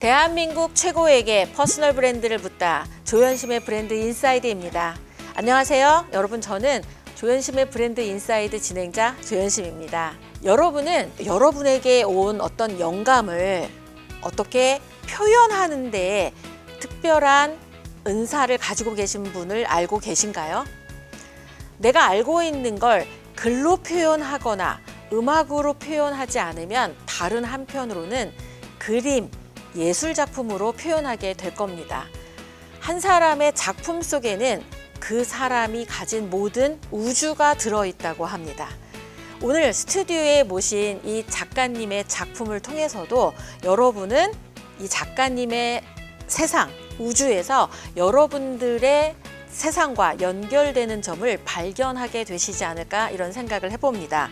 대한민국 최고에게 퍼스널 브랜드를 묻다. 조현심의 브랜드 인사이드입니다. 안녕하세요. 여러분, 저는 조현심의 브랜드 인사이드 진행자 조현심입니다. 여러분은 여러분에게 온 어떤 영감을 어떻게 표현하는 데 특별한 은사를 가지고 계신 분을 알고 계신가요? 내가 알고 있는 걸 글로 표현하거나 음악으로 표현하지 않으면 다른 한편으로는 그림, 예술 작품으로 표현하게 될 겁니다. 한 사람의 작품 속에는 그 사람이 가진 모든 우주가 들어있다고 합니다. 오늘 스튜디오에 모신 이 작가님의 작품을 통해서도 여러분은 이 작가님의 세상, 우주에서 여러분들의 세상과 연결되는 점을 발견하게 되시지 않을까, 이런 생각을 해봅니다.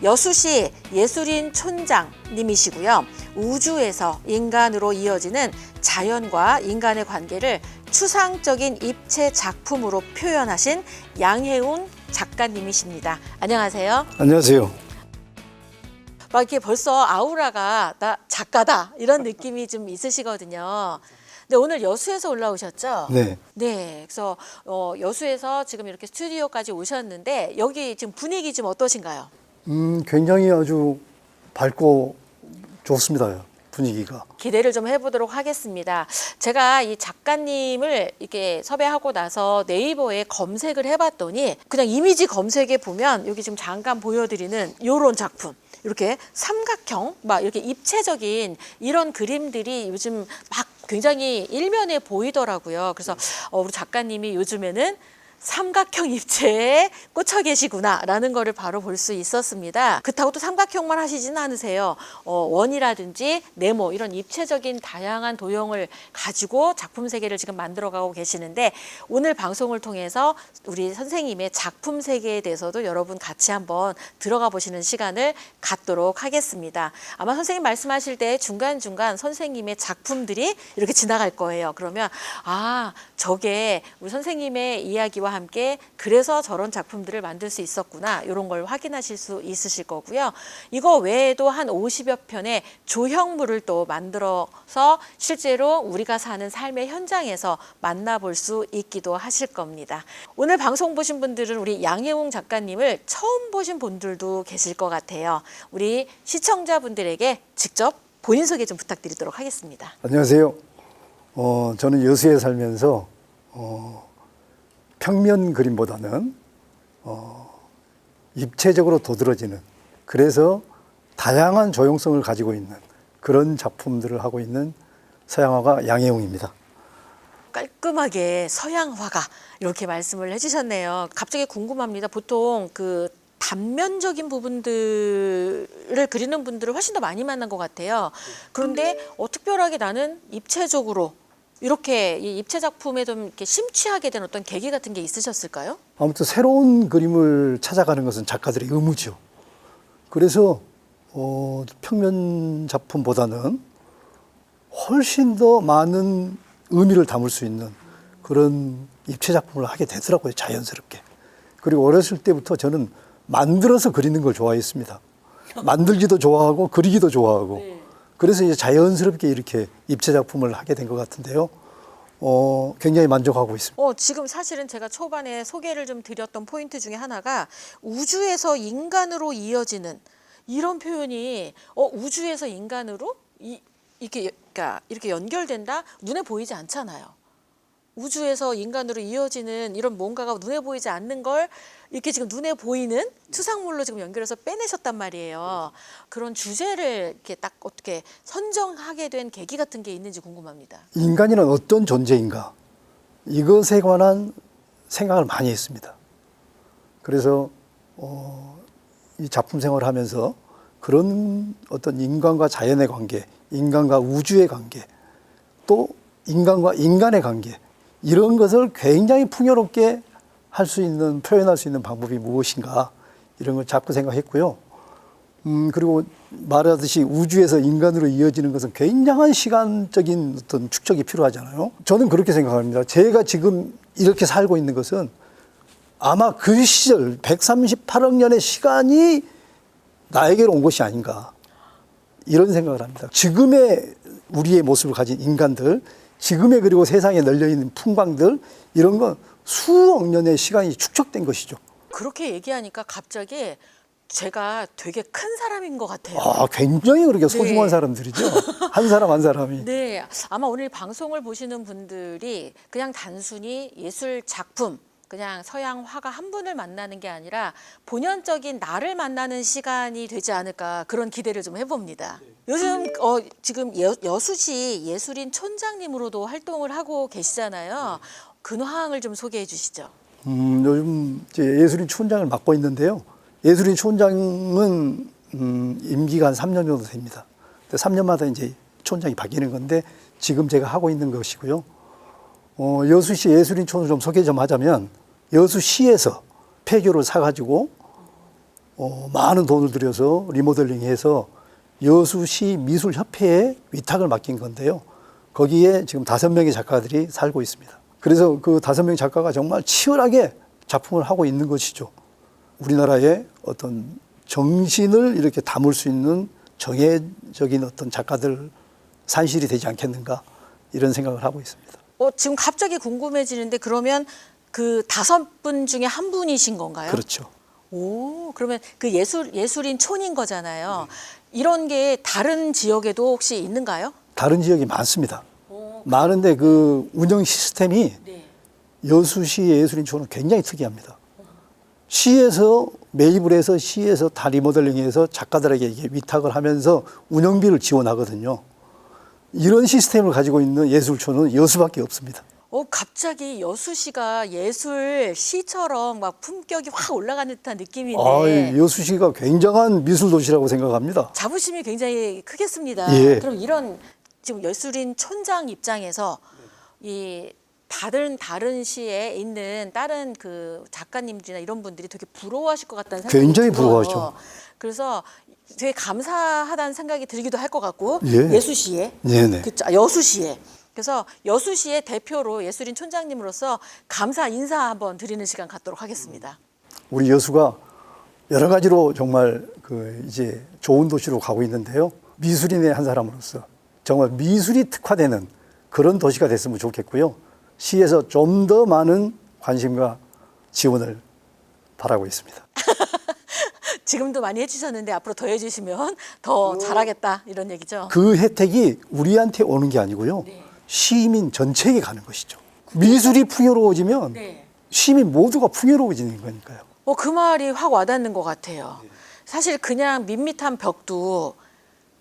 여수시 예술인 촌장님이시고요. 우주에서 인간으로 이어지는 자연과 인간의 관계를 추상적인 입체 작품으로 표현하신 양혜웅 작가님이십니다. 안녕하세요. 안녕하세요. 막 이렇게 벌써 아우라가 나 작가다, 이런 느낌이 좀 있으시거든요. 근데 오늘 여수에서 올라오셨죠? 네. 네. 그래서 여수에서 지금 이렇게 스튜디오까지 오셨는데 여기 지금 분위기 좀 어떠신가요? 굉장히 아주 밝고 좋습니다. 분위기가. 기대를 좀 해보도록 하겠습니다. 제가 이 작가님을 이렇게 섭외하고 나서 네이버에 검색을 해봤더니 그냥 이미지 검색에 보면 여기 지금 잠깐 보여드리는 이런 작품, 이렇게 삼각형, 막 이렇게 입체적인 이런 그림들이 요즘 막 굉장히 일면에 보이더라고요. 그래서 우리 작가님이 요즘에는 삼각형 입체에 꽂혀 계시구나라는 거를 바로 볼 수 있었습니다. 그렇다고 또 삼각형만 하시지는 않으세요. 원이라든지 네모, 이런 입체적인 다양한 도형을 가지고 작품 세계를 지금 만들어가고 계시는데, 오늘 방송을 통해서 우리 선생님의 작품 세계에 대해서도 여러분 같이 한번 들어가 보시는 시간을 갖도록 하겠습니다. 아마 선생님 말씀하실 때 중간중간 선생님의 작품들이 이렇게 지나갈 거예요. 그러면 저게 우리 선생님의 이야기와 함께 그래서 저런 작품들을 만들 수 있었구나, 이런 걸 확인하실 수 있으실 거고요. 이거 외에도 한 50여 편의 조형물을 또 만들어서 실제로 우리가 사는 삶의 현장에서 만나볼 수 있기도 하실 겁니다. 오늘 방송 보신 분들은 우리 양혜웅 작가님을 처음 보신 분들도 계실 것 같아요. 우리 시청자분들에게 직접 본인 소개 좀 부탁드리도록 하겠습니다. 안녕하세요. 저는 여수에 살면서 평면 그림보다는 입체적으로 도드라지는, 그래서 다양한 조형성을 가지고 있는 그런 작품들을 하고 있는 서양화가 양혜웅입니다. 깔끔하게 서양화가, 이렇게 말씀을 해주셨네요. 갑자기 궁금합니다. 보통 그 단면적인 부분들을 그리는 분들을 훨씬 더 많이 만난 것 같아요. 그런데 특별하게 나는 입체적으로 이렇게 이 입체 작품에 좀 이렇게 심취하게 된 어떤 계기 같은 게 있으셨을까요? 아무튼 새로운 그림을 찾아가는 것은 작가들의 의무죠. 그래서 평면 작품보다는 훨씬 더 많은 의미를 담을 수 있는 그런 입체 작품을 하게 되더라고요, 자연스럽게. 그리고 어렸을 때부터 저는 만들어서 그리는 걸 좋아했습니다. 만들기도 좋아하고 그리기도 좋아하고. 네. 그래서 이제 자연스럽게 이렇게 입체 작품을 하게 된 것 같은데요. 굉장히 만족하고 있습니다. 지금 사실은 제가 초반에 소개를 좀 드렸던 포인트 중에 하나가 우주에서 인간으로 이어지는, 이런 표현이 우주에서 인간으로 그러니까 이렇게 연결된다? 눈에 보이지 않잖아요. 우주에서 인간으로 이어지는 이런 뭔가가 눈에 보이지 않는 걸 이렇게 지금 눈에 보이는 투상물로 지금 연결해서 빼내셨단 말이에요. 그런 주제를 이렇게 딱 어떻게 선정하게 된 계기 같은 게 있는지 궁금합니다. 인간이란 어떤 존재인가, 이것에 관한 생각을 많이 했습니다. 그래서 이 작품 생활을 하면서 그런 어떤 인간과 자연의 관계, 인간과 우주의 관계, 또 인간과 인간의 관계, 이런 것을 굉장히 풍요롭게 할 수 있는, 표현할 수 있는 방법이 무엇인가, 이런 걸 자꾸 생각했고요. 그리고 말하듯이 우주에서 인간으로 이어지는 것은 굉장한 시간적인 어떤 축적이 필요하잖아요. 저는 그렇게 생각합니다. 제가 지금 이렇게 살고 있는 것은 아마 그 시절 138억 년의 시간이 나에게로 온 것이 아닌가, 이런 생각을 합니다. 지금의 우리의 모습을 가진 인간들, 지금의 그리고 세상에 널려있는 풍광들, 이런 건 수억 년의 시간이 축적된 것이죠. 그렇게 얘기하니까 갑자기 제가 되게 큰 사람인 것 같아요. 아, 굉장히 그렇게 소중한 네. 사람들이죠. 한 사람 한 사람이. 네, 아마 오늘 방송을 보시는 분들이 그냥 단순히 예술 작품, 그냥 서양 화가 한 분을 만나는 게 아니라 본연적인 나를 만나는 시간이 되지 않을까 그런 기대를 좀 해봅니다. 요즘 지금 여수시 예술인 촌장님으로도 활동을 하고 계시잖아요. 근황을 좀 소개해 주시죠. 요즘 이제 예술인 촌장을 맡고 있는데요. 예술인 촌장은 임기가 한 3년 정도 됩니다. 3년마다 이제 촌장이 바뀌는 건데 지금 제가 하고 있는 것이고요. 여수시 예술인 촌을 좀 소개 좀 하자면 여수시에서 폐교를 사가지고 많은 돈을 들여서 리모델링해서 여수시 미술협회에 위탁을 맡긴 건데요. 거기에 지금 5명의 작가들이 살고 있습니다. 그래서 그 5명 작가가 정말 치열하게 작품을 하고 있는 것이죠. 우리나라의 어떤 정신을 이렇게 담을 수 있는 정예적인 어떤 작가들 산실이 되지 않겠는가 이런 생각을 하고 있습니다. 지금 갑자기 궁금해지는데 그러면 그 5분 중에 한 분이신 건가요? 그렇죠. 오, 그러면 그 예술인 촌인 거잖아요. 이런 게 다른 지역에도 혹시 있는가요? 다른 지역이 많습니다. 많은데 그 운영 시스템이 네. 여수시 예술인촌은 굉장히 특이합니다. 시에서 매입을 해서 시에서 다 리모델링해서 작가들에게 이게 위탁을 하면서 운영비를 지원하거든요. 이런 시스템을 가지고 있는 예술촌은 여수밖에 없습니다. 갑자기 여수시가 예술 시처럼 막 품격이 확 올라가는 듯한 느낌인데 여수시가 굉장한 미술 도시라고 생각합니다. 자부심이 굉장히 크겠습니다. 예. 그럼 이런 지금 예술인 촌장 입장에서 이 다른 시에 있는 다른 그 작가님들이나 이런 분들이 되게 부러워하실 것 같다는 생각이 굉장히 들어요. 부러워하죠. 그래서 되게 감사하다는 생각이 들기도 할 것 같고 예. 예수시에 네네. 그쵸, 여수시에 그래서 여수시의 대표로 예술인 촌장님으로서 감사 인사 한번 드리는 시간 갖도록 하겠습니다. 우리 여수가 여러 가지로 정말 그 이제 좋은 도시로 가고 있는데요. 미술인의 한 사람으로서 정말 미술이 특화되는 그런 도시가 됐으면 좋겠고요. 시에서 좀 더 많은 관심과 지원을 바라고 있습니다. 지금도 많이 해주셨는데 앞으로 더 해주시면 더 잘하겠다 이런 얘기죠. 그 혜택이 우리한테 오는 게 아니고요. 네. 시민 전체에게 가는 것이죠. 미술이 풍요로워지면 네. 시민 모두가 풍요로워지는 거니까요. 그 말이 확 와닿는 것 같아요. 사실 그냥 밋밋한 벽도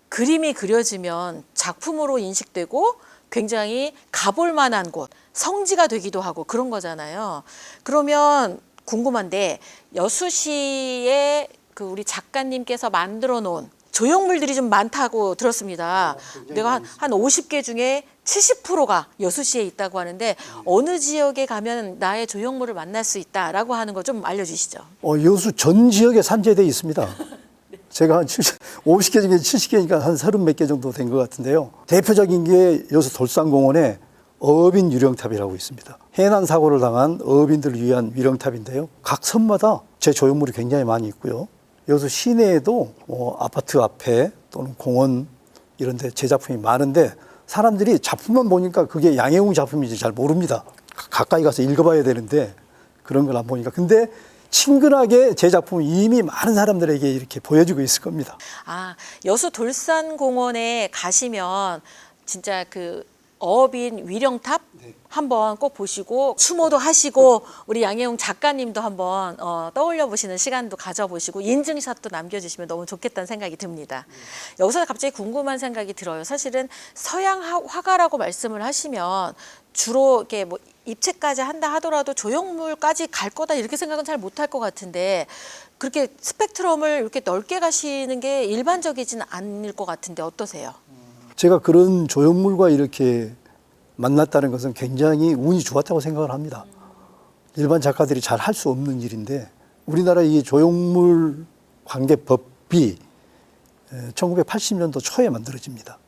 그림이 그려지면 작품으로 인식되고 굉장히 가볼 만한 곳, 성지가 되기도 하고 그런 거잖아요. 그러면 궁금한데 여수시에 그 우리 작가님께서 만들어 놓은 조형물들이 좀 많다고 들었습니다. 내가 한 50개 중에 70%가 여수시에 있다고 하는데 어느 지역에 가면 나의 조형물을 만날 수 있다라고 하는 거 좀 알려주시죠. 여수 전 지역에 산재되어 있습니다. 제가 한 50개 중에 70개니까 한 30몇 개 정도 된 것 같은데요. 대표적인 게 여수 돌산공원에 어업인 유령탑이라고 있습니다. 해난 사고를 당한 어업인들을 위한 유령탑인데요. 각 섬마다 제 조형물이 굉장히 많이 있고요. 여수 시내에도 아파트 앞에 또는 공원 이런 데 제 작품이 많은데 사람들이 작품만 보니까 그게 양해웅 작품인지 잘 모릅니다. 가까이 가서 읽어봐야 되는데 그런 걸 안 보니까. 근데 친근하게 제 작품을 이미 많은 사람들에게 이렇게 보여주고 있을 겁니다. 여수 돌산공원에 가시면 진짜 그 어업인 위령탑 한번 꼭 보시고 추모도 하시고 우리 양혜웅 작가님도 한번 떠올려 보시는 시간도 가져보시고 인증샷도 남겨주시면 너무 좋겠다는 생각이 듭니다. 여기서 갑자기 궁금한 생각이 들어요. 사실은 서양 화가라고 말씀을 하시면 주로 이렇게 뭐 입체까지 한다 하더라도 조형물까지 갈 거다 이렇게 생각은 잘 못할 것 같은데 그렇게 스펙트럼을 이렇게 넓게 가시는 게 일반적이지는 않을 것 같은데 어떠세요? 제가 그런 조형물과 이렇게 만났다는 것은 굉장히 운이 좋았다고 생각을 합니다. 일반 작가들이 잘 할 수 없는 일인데 우리나라 이 조형물 관계법이 1980년도 초에 만들어집니다.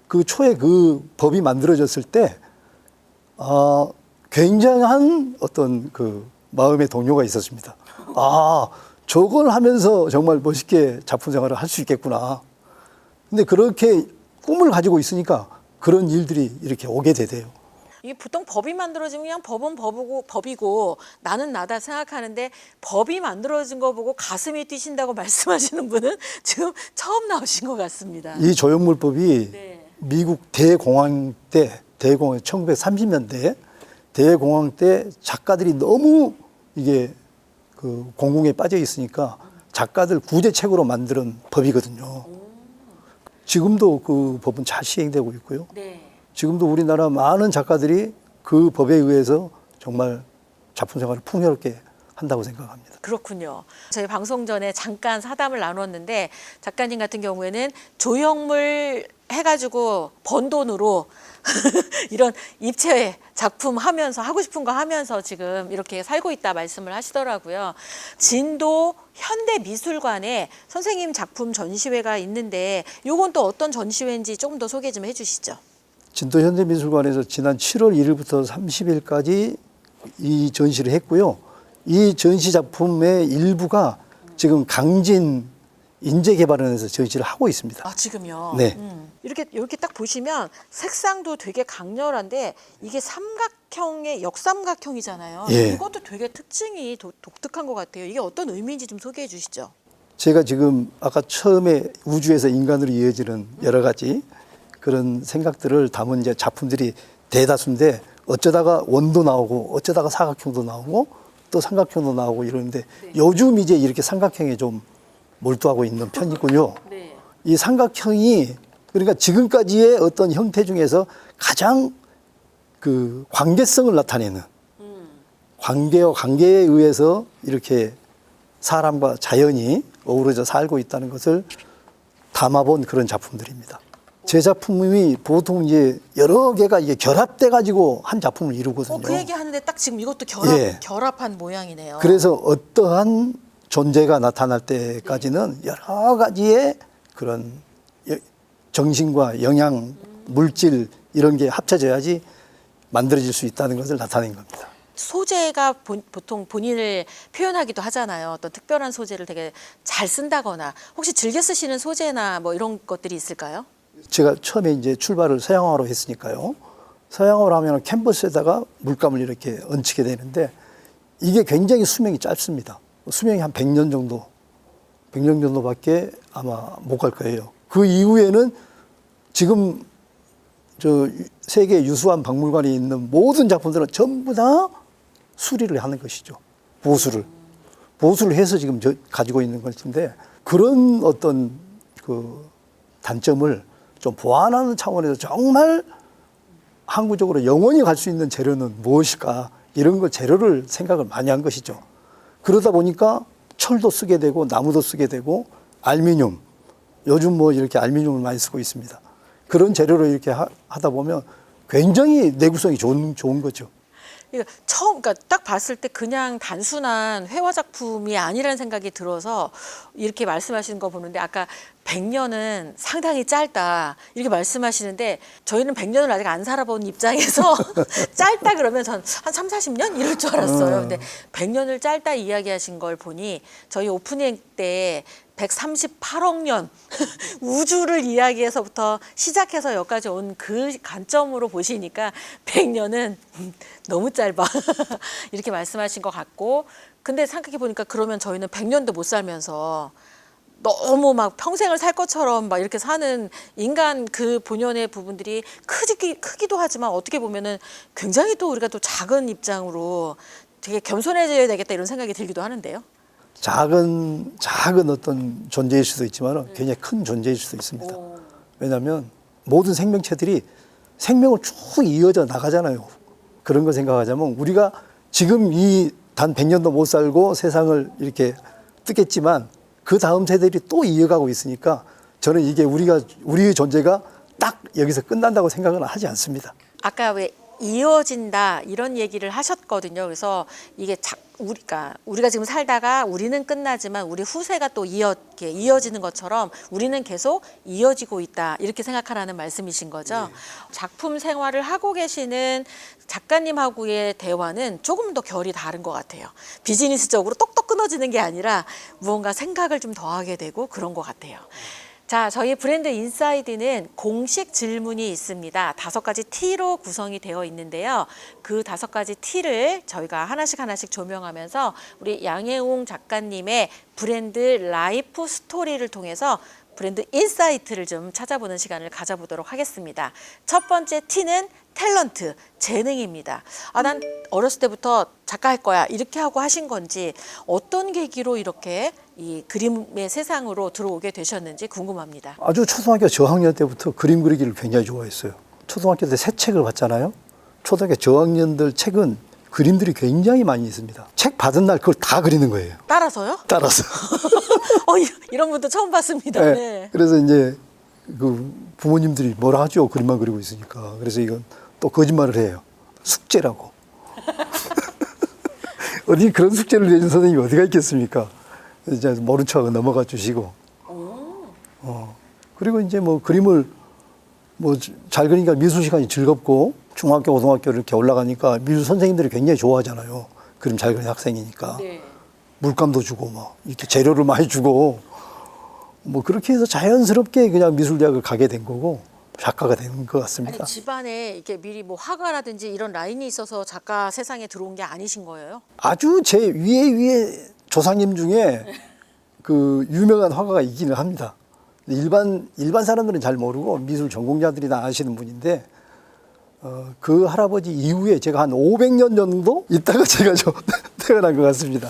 그 초에 그 법이 만들어졌을 때 굉장한 어떤 그 마음의 동요가 있었습니다. 저걸 하면서 정말 멋있게 작품 생활을 할 수 있겠구나. 근데 그렇게 꿈을 가지고 있으니까 그런 일들이 이렇게 오게 되대요. 이게 보통 법이 만들어지면 그냥 법은 법이고 나는 나다 생각하는데 법이 만들어진 거 보고 가슴이 뛰신다고 말씀하시는 분은 지금 처음 나오신 것 같습니다. 이 조형물법이 네. 미국 대공황 때, 1930년대 대공황 때 작가들이 너무 이게 그 공공에 빠져 있으니까 작가들 구제책으로 만든 법이거든요. 지금도 그 법은 잘 시행되고 있고요. 네. 지금도 우리나라 많은 작가들이 그 법에 의해서 정말 작품 생활을 풍요롭게 한다고 생각합니다. 그렇군요. 저희 방송 전에 잠깐 사담을 나눴는데 작가님 같은 경우에는 조형물 해가지고 번 돈으로 이런 입체 작품 하면서 하고 싶은 거 하면서 지금 이렇게 살고 있다 말씀을 하시더라고요. 진도 현대미술관에 선생님 작품 전시회가 있는데 요건 또 어떤 전시회인지 조금 더 소개 좀 해주시죠. 진도 현대미술관에서 지난 7월 1일부터 30일까지 이 전시를 했고요. 이 전시 작품의 일부가 지금 강진 인재개발원에서 전시를 하고 있습니다. 아, 지금요? 네. 이렇게 딱 보시면 색상도 되게 강렬한데 이게 삼각형의 역삼각형이잖아요. 예. 이것도 되게 특징이 독특한 것 같아요. 이게 어떤 의미인지 좀 소개해 주시죠. 제가 지금 아까 처음에 우주에서 인간으로 이어지는 여러 가지 그런 생각들을 담은 이제 작품들이 대다수인데 어쩌다가 원도 나오고 어쩌다가 사각형도 나오고 또 삼각형도 나오고 이러는데 네. 요즘 이제 이렇게 삼각형에 좀 몰두하고 있는 편이군요. 네. 이 삼각형이 그러니까 지금까지의 어떤 형태 중에서 가장 관계성을 나타내는 관계와 관계에 의해서 이렇게 사람과 자연이 어우러져 살고 있다는 것을 담아본 그런 작품들입니다. 제 작품이 보통 이제 여러 개가 이게 결합돼 가지고 한 작품을 이루거든요. 그 얘기 하는데 딱 지금 이것도 예. 결합한 모양이네요. 그래서 어떠한 존재가 나타날 때까지는 여러 가지의 그런 정신과 영양, 물질 이런 게 합쳐져야지 만들어질 수 있다는 것을 나타낸 겁니다. 소재가 보통 본인을 표현하기도 하잖아요. 어떤 특별한 소재를 되게 잘 쓴다거나 혹시 즐겨 쓰시는 소재나 뭐 이런 것들이 있을까요? 제가 처음에 이제 출발을 서양화로 했으니까요. 서양화로 하면 캔버스에다가 물감을 이렇게 얹히게 되는데 이게 굉장히 수명이 짧습니다. 수명이 한 100년 정도밖에 아마 못 갈 거예요. 그 이후에는 지금 저 세계 유수한 박물관에 있는 모든 작품들은 전부 다 수리를 하는 것이죠. 보수를 해서 지금 가지고 있는 것인데 그런 어떤 그 단점을 좀 보완하는 차원에서 정말 항구적으로 영원히 갈 수 있는 재료는 무엇일까 이런 걸 재료를 생각을 많이 한 것이죠. 그러다 보니까 철도 쓰게 되고 나무도 쓰게 되고 알루미늄 요즘 뭐 이렇게 알루미늄을 많이 쓰고 있습니다. 그런 재료로 이렇게 하다 보면 굉장히 내구성이 좋은 거죠. 그러니까 딱 봤을 때 그냥 단순한 회화 작품이 아니라는 생각이 들어서 이렇게 말씀하시는 거 보는데 아까 100년은 상당히 짧다 이렇게 말씀하시는데 저희는 100년을 아직 안 살아본 입장에서 짧다 그러면 전 한 3, 40년 이럴 줄 알았어요. 근데 100년을 짧다 이야기하신 걸 보니 저희 오프닝 때 138억 년 우주를 이야기해서부터 시작해서 여기까지 온 그 관점으로 보시니까 100년은 너무 짧아 이렇게 말씀하신 것 같고 근데 생각해 보니까 그러면 저희는 100년도 못 살면서 너무 막 평생을 살 것처럼 막 이렇게 사는 인간 그 본연의 부분들이 크기도 하지만 어떻게 보면은 굉장히 또 우리가 또 작은 입장으로 되게 겸손해져야 되겠다 이런 생각이 들기도 하는데요. 작은 어떤 존재일 수도 있지만 굉장히 큰 존재일 수도 있습니다. 왜냐하면 모든 생명체들이 생명을 쭉 이어져 나가잖아요. 그런 거 생각하자면 우리가 지금 이 단 100년도 못 살고 세상을 이렇게 뜯겠지만 그 다음 세대들이 또 이어가고 있으니까 저는 이게 우리의 존재가 딱 여기서 끝난다고 생각은 하지 않습니다. 아까 왜 이어진다 이런 얘기를 하셨거든요. 그래서 이게 우리가 지금 살다가 우리는 끝나지만 우리 후세가 또 이어지는 것처럼 우리는 계속 이어지고 있다 이렇게 생각하라는 말씀이신 거죠. 네. 작품 생활을 하고 계시는 작가님하고의 대화는 조금 더 결이 다른 것 같아요. 비즈니스적으로 똑똑 끊어지는 게 아니라 무언가 생각을 좀 더하게 되고 그런 것 같아요. 자, 저희 브랜드 인사이드는 공식 질문이 있습니다. 5가지 T로 구성이 되어 있는데요. 그 5가지 T를 저희가 하나씩 조명하면서 우리 양혜웅 작가님의 브랜드 라이프 스토리를 통해서 브랜드 인사이트를 좀 찾아보는 시간을 가져보도록 하겠습니다. 첫 번째 T는 탤런트, 재능입니다. 아, 난 어렸을 때부터 작가 할 거야 이렇게 하고 하신 건지, 어떤 계기로 이렇게 이 그림의 세상으로 들어오게 되셨는지 궁금합니다. 아주 초등학교 저학년 때부터 그림 그리기를 굉장히 좋아했어요. 초등학교 때 새 책을 봤잖아요. 초등학교 저학년들 책은 그림들이 굉장히 많이 있습니다. 책 받은 날 그걸 다 그리는 거예요. 따라서요? 따라서. 이런 분도 처음 봤습니다. 네. 네. 그래서 이제 그 부모님들이 뭐라 하죠. 그림만 그리고 있으니까. 그래서 이건 또 거짓말을 해요. 숙제라고. 어디 그런 숙제를 내준 선생님이 어디가 있겠습니까? 이제 모른 척하고 넘어가 주시고. 그리고 이제 뭐 그림을 뭐 잘 그리니까 미술 시간이 즐겁고, 중학교, 고등학교 이렇게 올라가니까 미술 선생님들이 굉장히 좋아하잖아요. 그림 잘 그리는 학생이니까. 네. 물감도 주고 막 이렇게 재료를 많이 주고, 뭐 그렇게 해서 자연스럽게 그냥 미술대학을 가게 된 거고 작가가 된 것 같습니다. 아니, 집안에 이렇게 미리 뭐 화가라든지 이런 라인이 있어서 작가 세상에 들어온 게 아니신 거예요? 아주 제 위에 조상님 중에 그 유명한 화가가 있기는 합니다. 일반 사람들은 잘 모르고 미술 전공자들이나 아시는 분인데, 그 할아버지 이후에 제가 한 500년 정도 있다가 제가 태어난 것 같습니다.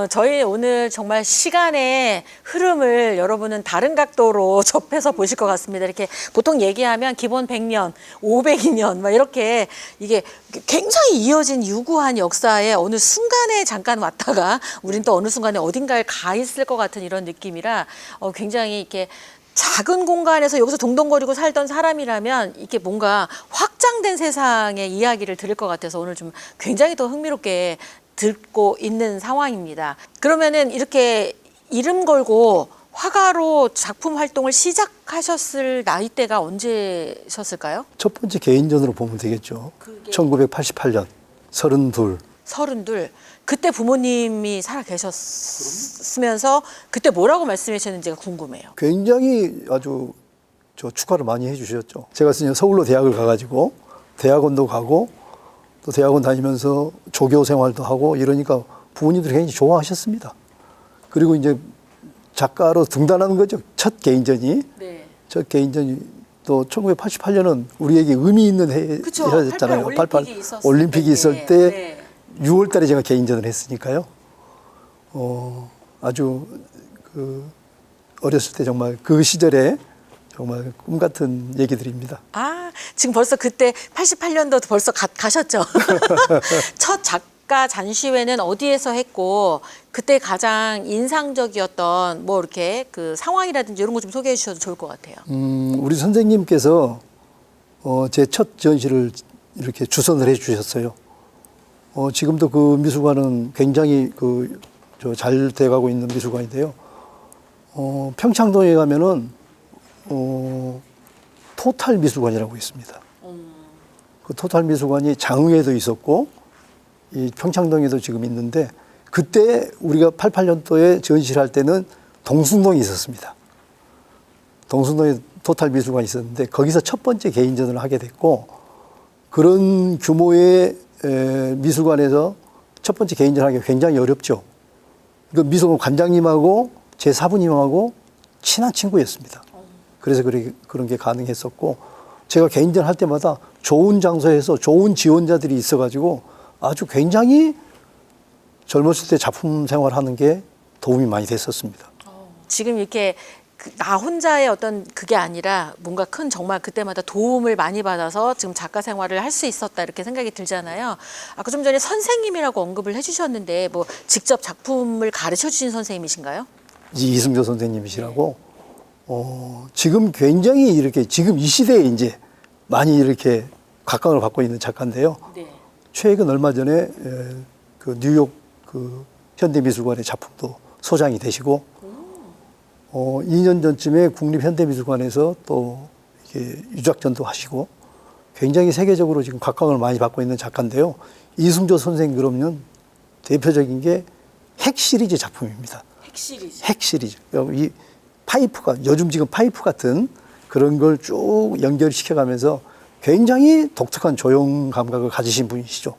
저희 오늘 정말 시간의 흐름을 여러분은 다른 각도로 접해서 보실 것 같습니다. 이렇게 보통 얘기하면 기본 100년, 500년 막 이렇게 이게 굉장히 이어진 유구한 역사에 어느 순간에 잠깐 왔다가 우린 또 어느 순간에 어딘가에 가 있을 것 같은 이런 느낌이라 굉장히 이렇게 작은 공간에서 여기서 동동거리고 살던 사람이라면 이게 뭔가 확장된 세상의 이야기를 들을 것 같아서 오늘 좀 굉장히 더 흥미롭게 듣고 있는 상황입니다. 그러면은 이렇게 이름 걸고 화가로 작품 활동을 시작하셨을 나이대가 언제셨을까요? 첫 번째 개인전으로 보면 되겠죠. 1988년 32. 32. 그때 부모님이 살아 계셨으면서 그때 뭐라고 말씀해 주셨는지가 궁금해요. 굉장히 아주 축하를 많이 해주셨죠. 제가 서울로 대학을 가가지고 대학원도 가고 또 대학원 다니면서 조교 생활도 하고 이러니까 부모님들이 굉장히 좋아하셨습니다. 그리고 이제 작가로 등단하는 거죠. 첫 개인전이. 네. 첫 개인전이 또 1988년은 우리에게 의미 있는 해였잖아요. 88 올림픽이 있을 때 네. 6월 달에 제가 개인전을 했으니까요. 아주 어렸을 때 정말 그 시절에 정말 꿈 같은 얘기들입니다. 아, 지금 벌써 그때 88년도 벌써 가셨죠? 첫 작가 전시회는 어디에서 했고 그때 가장 인상적이었던 뭐 이렇게 그 상황이라든지 이런 거 좀 소개해 주셔도 좋을 것 같아요. 우리 선생님께서 제 첫 전시를 이렇게 주선을 해 주셨어요. 지금도 그 미술관은 굉장히 잘 돼가고 있는 미술관인데요. 평창동에 가면은 토탈 미술관이라고 있습니다. 그 토탈 미술관이 장흥에도 있었고 이 평창동에도 지금 있는데, 그때 우리가 88년도에 전시를 할 때는 동숭동에 있었습니다. 동숭동에 토탈 미술관이 있었는데 거기서 첫 번째 개인전을 하게 됐고, 그런 규모의 미술관에서 첫 번째 개인전을 하기가 굉장히 어렵죠. 그 미술관 관장님하고 제 사부님하고 친한 친구였습니다. 그래서 그런 게 가능했었고, 제가 개인전 할 때마다 좋은 장소에서 좋은 지원자들이 있어가지고 아주 굉장히 젊었을 때 작품 생활하는 게 도움이 많이 됐었습니다. 지금 이렇게 나 혼자의 어떤 그게 아니라 뭔가 큰 정말 그때마다 도움을 많이 받아서 지금 작가 생활을 할 수 있었다 이렇게 생각이 들잖아요. 아까 좀 전에 선생님이라고 언급을 해주셨는데 뭐 직접 작품을 가르쳐 주신 선생님이신가요? 이승조 선생님이시라고, 지금 굉장히 이렇게 지금 이 시대에 이제 많이 이렇게 각광을 받고 있는 작가인데요. 네. 최근 얼마 전에 그 뉴욕 그 현대미술관의 작품도 소장이 되시고, 2년 전쯤에 국립현대미술관에서 또 이렇게 유작전도 하시고 굉장히 세계적으로 지금 각광을 많이 받고 있는 작가인데요. 이승조 선생 그러면 대표적인 게 핵 시리즈 작품입니다. 핵 시리즈. 핵 시리즈. 파이프가 요즘 지금 파이프 같은 그런 걸 쭉 연결시켜가면서 굉장히 독특한 조형 감각을 가지신 분이시죠.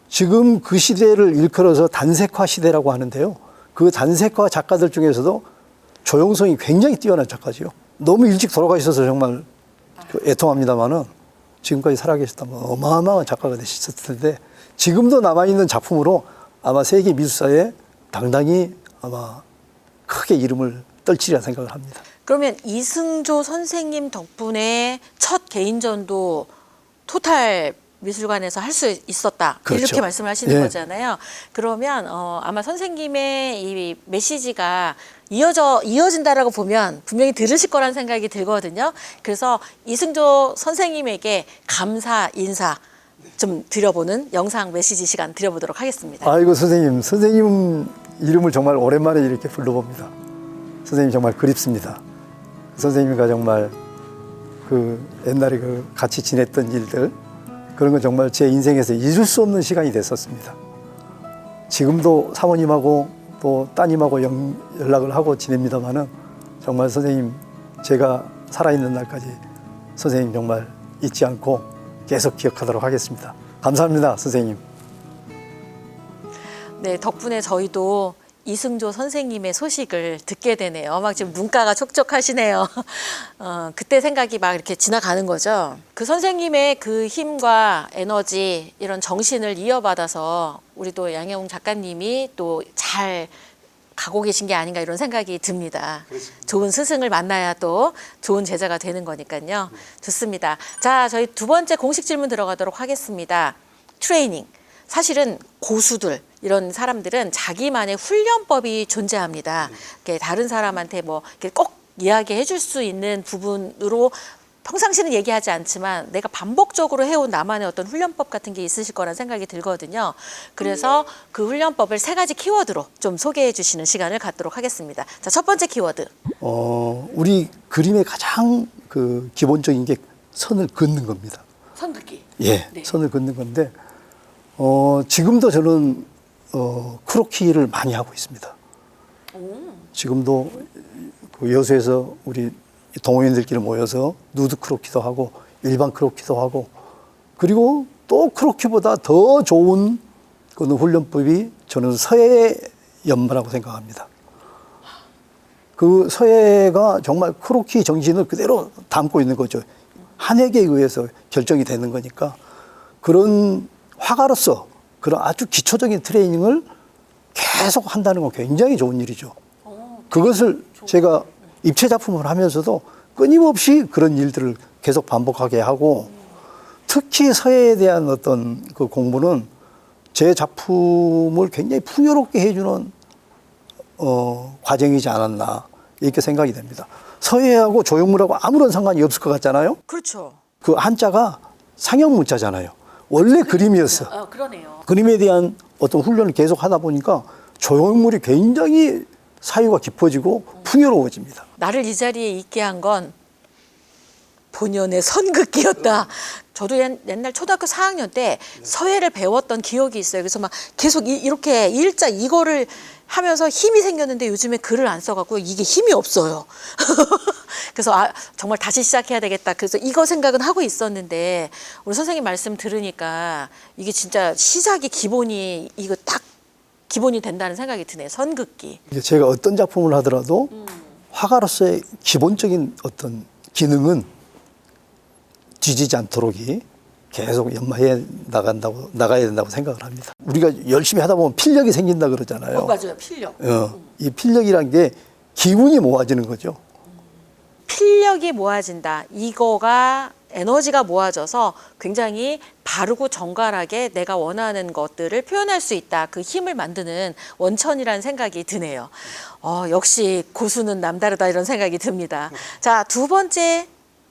지금 그 시대를 일컬어서 단색화 시대라고 하는데요. 그 단색화 작가들 중에서도 조형성이 굉장히 뛰어난 작가지요. 너무 일찍 돌아가셔서 정말 애통합니다만은 지금까지 살아계셨다면 어마어마한 작가가 되셨을 텐데 지금도 남아있는 작품으로 아마 세계 미술사에 당당히 아마 크게 이름을 떨치리라 생각을 합니다. 그러면 이승조 선생님 덕분에 첫 개인전도 토탈 미술관에서 할 수 있었다. 그렇죠. 이렇게 말씀을 하시는 예. 거잖아요. 그러면 아마 선생님의 이 메시지가 이어진다라고 보면 분명히 들으실 거라는 생각이 들거든요. 그래서 이승조 선생님에게 감사 인사 좀 드려보는 영상 메시지 시간 드려보도록 하겠습니다. 아이고 선생님 이름을 정말 오랜만에 이렇게 불러봅니다. 선생님 정말 그립습니다. 선생님과 정말 그 옛날에 그 같이 지냈던 일들 그런 건 정말 제 인생에서 잊을 수 없는 시간이 됐었습니다. 지금도 사모님하고 또 따님하고 연락을 하고 지냅니다만은 정말 선생님 제가 살아있는 날까지 선생님 정말 잊지 않고 계속 기억하도록 하겠습니다. 감사합니다, 선생님. 네, 덕분에 저희도 이승조 선생님의 소식을 듣게 되네요. 막 지금 눈가가 촉촉하시네요. 그때 생각이 막 이렇게 지나가는 거죠. 그 선생님의 그 힘과 에너지, 이런 정신을 이어받아서 우리도 양혜웅 작가님이 또 잘 가고 계신 게 아닌가 이런 생각이 듭니다. 그렇습니다. 좋은 스승을 만나야 또 좋은 제자가 되는 거니까요. 좋습니다. 자, 저희 두 번째 공식 질문 들어가도록 하겠습니다. 트레이닝. 사실은 고수들 이런 사람들은 자기만의 훈련법이 존재합니다. 이렇게 다른 사람한테 뭐 이렇게 꼭 이야기해 줄 수 있는 부분으로 평상시는 얘기하지 않지만 내가 반복적으로 해온 나만의 어떤 훈련법 같은 게 있으실 거란 생각이 들거든요. 그래서 그 훈련법을 3가지 키워드로 좀 소개해 주시는 시간을 갖도록 하겠습니다. 자, 첫 번째 키워드. 우리 그림의 가장 그 기본적인 게 선을 긋는 겁니다. 선 긋기. 예, 네. 선을 긋는 건데 지금도 저는 크로키를 많이 하고 있습니다. 지금도 그 여수에서 우리 동호인들끼리 모여서 누드 크로키도 하고 일반 크로키도 하고 그리고 또 크로키보다 더 좋은 그런 훈련법이 저는 서예 연마라고 생각합니다. 그 서예가 정말 크로키 정신을 그대로 담고 있는 거죠. 한획에 의해서 결정이 되는 거니까 그런 화가로서 그런 아주 기초적인 트레이닝을 계속 한다는 건 굉장히 좋은 일이죠. 그것을 제가 입체 작품을 하면서도 끊임없이 그런 일들을 계속 반복하게 하고 특히 서예에 대한 어떤 그 공부는 제 작품을 굉장히 풍요롭게 해주는 과정이지 않았나 이렇게 생각이 됩니다. 서예하고 조형물하고 아무런 상관이 없을 것 같잖아요. 그렇죠. 그 한자가 상형 문자잖아요. 원래 그림이었어. 그러네요. 그림에 대한 어떤 훈련을 계속 하다 보니까 조형물이 굉장히 사유가 깊어지고 풍요로워집니다. 나를 이 자리에 있게 한 건 본연의 선긋기였다. 저도 옛날 초등학교 4학년 때 서예를 배웠던 기억이 있어요. 그래서 막 계속 이렇게 일자 이거를 하면서 힘이 생겼는데 요즘에 글을 안 써갖고 이게 힘이 없어요. 그래서 정말 다시 시작해야 되겠다. 그래서 이거 생각은 하고 있었는데 우리 선생님 말씀 들으니까 이게 진짜 시작이 기본이 이거 딱 기본이 된다는 생각이 드네요. 선긋기. 제가 어떤 작품을 하더라도 화가로서의 기본적인 어떤 기능은 뒤지지 않도록이 계속 연마해 나가야 된다고 생각을 합니다. 우리가 열심히 하다 보면 필력이 생긴다 그러잖아요. 맞아요. 필력. 이 필력이란 게 기운이 모아지는 거죠. 필력이 모아진다. 이거가 에너지가 모아져서 굉장히 바르고 정갈하게 내가 원하는 것들을 표현할 수 있다. 그 힘을 만드는 원천이라는 생각이 드네요. 역시 고수는 남다르다 이런 생각이 듭니다. 자, 두 번째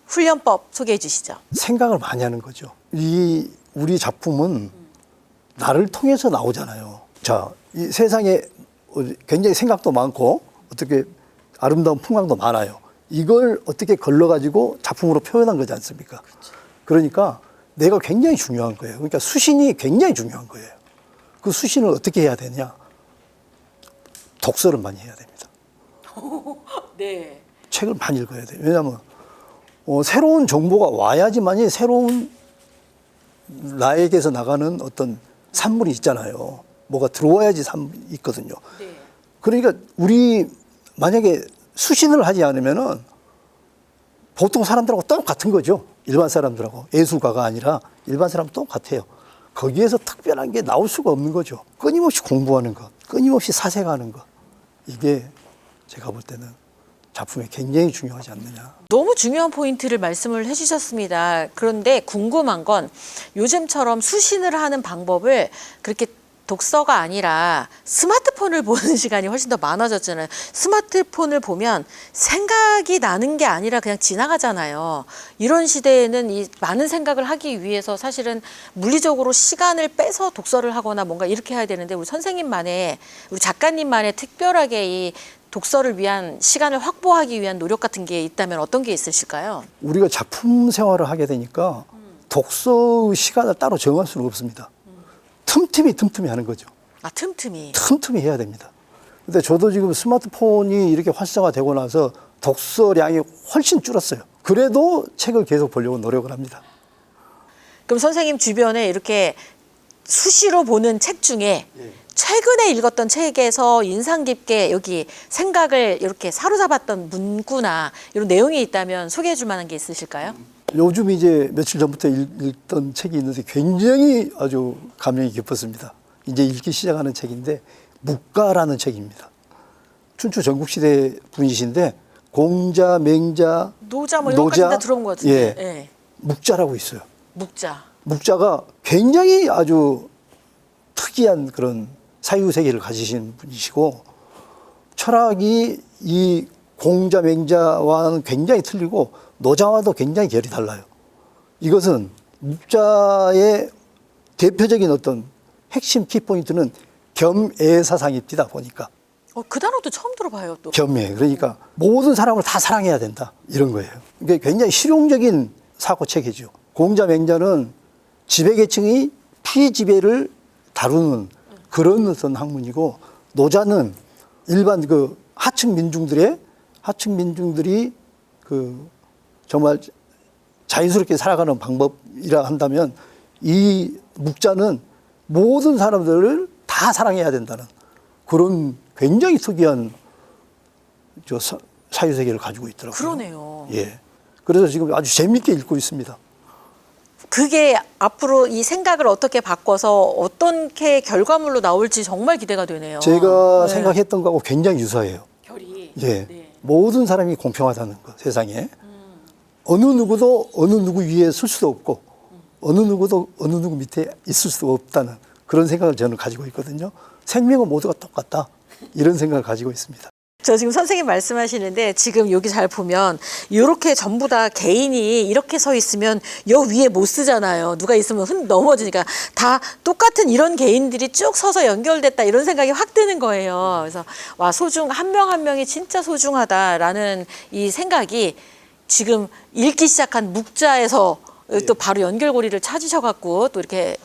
훈련법 소개해 주시죠. 생각을 많이 하는 거죠. 우리 작품은 나를 통해서 나오잖아요. 자, 이 세상에 굉장히 생각도 많고 어떻게 아름다운 풍광도 많아요. 이걸 어떻게 걸러가지고 작품으로 표현한 거지 않습니까? 그렇죠. 그러니까 내가 굉장히 중요한 거예요. 그러니까 수신이 굉장히 중요한 거예요. 그 수신을 어떻게 해야 되냐? 독서를 많이 해야 됩니다. 네. 책을 많이 읽어야 돼요. 왜냐하면 새로운 정보가 와야지만이 새로운 나에게서 나가는 어떤 산물이 있잖아요. 뭐가 들어와야지 산물이 있거든요. 네. 그러니까 우리 만약에 수신을 하지 않으면은 보통 사람들하고 똑같은 거죠. 일반 사람들하고. 예술가가 아니라 일반 사람은 똑같아요. 거기에서 특별한 게 나올 수가 없는 거죠. 끊임없이 공부하는 것, 끊임없이 사색하는 것. 이게 제가 볼 때는 작품에 굉장히 중요하지 않느냐. 너무 중요한 포인트를 말씀을 해주셨습니다. 그런데 궁금한 건 요즘처럼 수신을 하는 방법을 그렇게 독서가 아니라 스마트폰을 보는 시간이 훨씬 더 많아졌잖아요. 스마트폰을 보면 생각이 나는 게 아니라 그냥 지나가잖아요. 이런 시대에는 이 많은 생각을 하기 위해서 사실은 물리적으로 시간을 빼서 독서를 하거나 뭔가 이렇게 해야 되는데 우리 선생님만의, 우리 작가님만의 특별하게 이 독서를 위한 시간을 확보하기 위한 노력 같은 게 있다면 어떤 게 있으실까요? 우리가 작품 생활을 하게 되니까 독서 시간을 따로 정할 수는 없습니다. 틈틈이 하는 거죠. 아, 틈틈이. 틈틈이 해야 됩니다. 근데 저도 지금 스마트폰이 이렇게 활성화되고 나서 독서량이 훨씬 줄었어요. 그래도 책을 계속 보려고 노력을 합니다. 그럼 선생님 주변에 이렇게 수시로 보는 책 중에 최근에 읽었던 책에서 인상 깊게 여기 생각을 이렇게 사로잡았던 문구나 이런 내용이 있다면 소개해 줄 만한 게 있으실까요? 요즘 이제 며칠 전부터 읽던 책이 있는데 굉장히 아주 감명이 깊었습니다. 이제 읽기 시작하는 책인데 묵가라는 책입니다. 춘추 전국시대 분이신데 공자, 맹자, 노자 뭐 이런 것까지 다 들어온 것 같은데. 예, 예. 묵자라고 있어요. 묵자. 묵자가 굉장히 아주 특이한 그런 사유세계를 가지신 분이시고 철학이 이 공자, 맹자와는 굉장히 틀리고 노자와도 굉장히 결이 달라요. 이것은 묵자의 대표적인 어떤 핵심 키포인트는 겸애사상입니다. 보니까. 그 단어도 처음 들어봐요. 또. 겸애. 그러니까 모든 사람을 다 사랑해야 된다. 이런 거예요. 이게 굉장히 실용적인 사고체계죠. 공자, 맹자는 지배계층이 피지배를 다루는 그런 어떤 학문이고 노자는 일반 그 하층 민중들이 그 정말 자연스럽게 살아가는 방법이라 한다면 이 묵자는 모든 사람들을 다 사랑해야 된다는 그런 굉장히 특이한 사유세계를 가지고 있더라고요. 그러네요. 예. 그래서 지금 아주 재밌게 읽고 있습니다. 그게 앞으로 이 생각을 어떻게 바꿔서 어떻게 결과물로 나올지 정말 기대가 되네요. 제가 네. 생각했던 거하고 굉장히 유사해요. 결이. 예. 네. 모든 사람이 공평하다는 것, 세상에. 어느 누구도 어느 누구 위에 설 수도 없고, 어느 누구도 어느 누구 밑에 있을 수도 없다는 그런 생각을 저는 가지고 있거든요. 생명은 모두가 똑같다. 이런 생각을 가지고 있습니다. 저 지금 선생님 말씀하시는데 지금 여기 잘 보면 이렇게 전부 다 개인이 이렇게 서 있으면 여 위에 못 쓰잖아요. 누가 있으면 넘어지니까 다 똑같은 이런 개인들이 쭉 서서 연결됐다 이런 생각이 확 드는 거예요. 그래서 와, 한 명 한 명이 진짜 소중하다라는 이 생각이 지금 읽기 시작한 묵자에서 또 바로 연결고리를 찾으셔갖고 또 이렇게